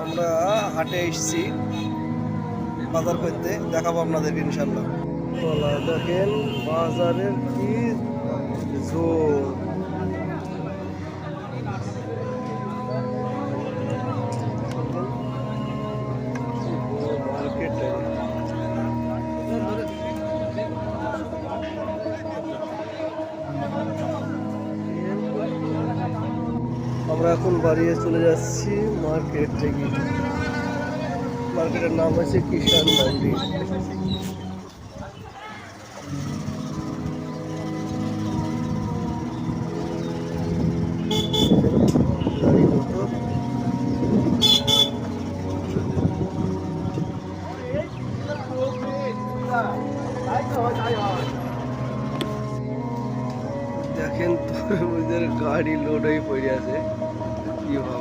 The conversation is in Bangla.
আমরা হাটে এসেছি বাজার করতে, দেখাবো আপনাদেরকে ইনশাল্লাহ। কলা দেখেন বাজারের কি জোর। মার্কেটে আমরা এখন বাড়িয়ে চলে যাচ্ছি মার্কেট থেকে। মার্কেটের নাম হচ্ছে কিষান মান্ডি। দেখেন তরমুজের গাড়ি লোড হয়ে পড়ে আছে, কি হবে।